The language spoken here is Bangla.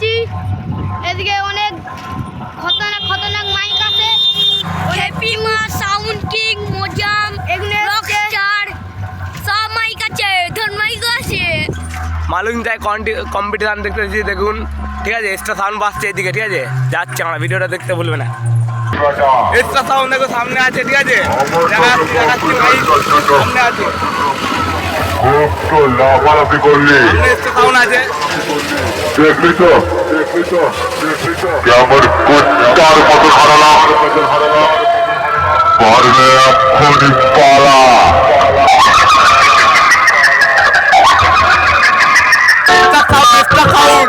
যাচ্ছি। এদিকে অনেক খতরনাক খতরনাক মাইক আছে। হ্যাপি মা, সাউন্ড কিং, মোজাম, এগুলো রকস্টার সব মাইক আছে, ধর মাইক আছে। মালুম যায় কম্পিটিশন দেখতেছি দেখুন, ঠিক আছে। এক্সট্রা সাউন্ড বাজছে এদিকে, ঠিক আছে। যাচ্ছে, আমরা ভিডিওটা দেখতে বলবে না। এক্সট্রা সাউন্ড দেখো সামনে আছে, ঠিক আছে। দেখাচ্ছি ভাই, সামনে আছে, লাফালাফি করলি, সামনে এক্সট্রা সাউন্ড আছে। দেখলি তো কেমন কুত্তার মতো হারালাম, পারলে এক্ষুনি পালা। Extra sound